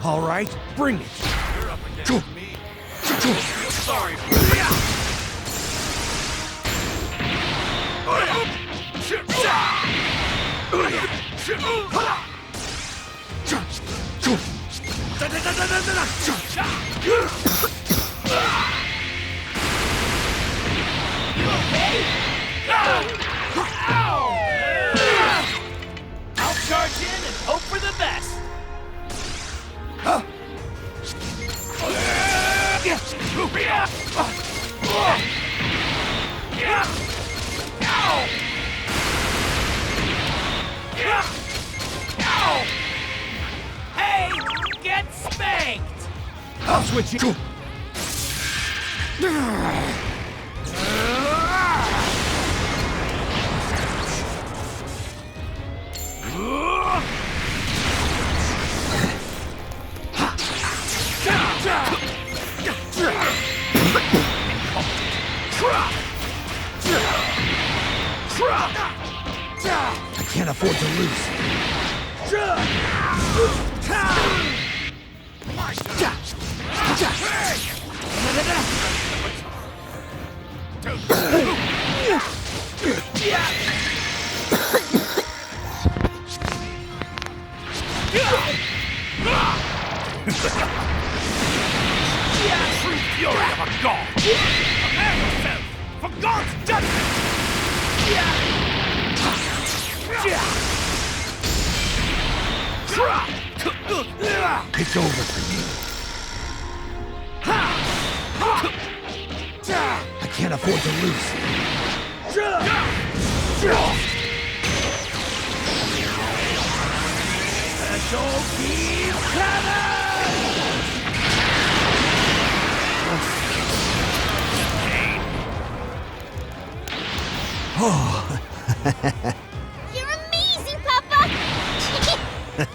All right, bring it. You're up against me. Sorry. I'll charge in and hope for the best. Hey, get spanked! I'll switch you. I can't afford to lose. True fury of a god! Prepare yourself for God's judgment! It's over for you. I can't afford to lose. Special Beam Cannon! Oh.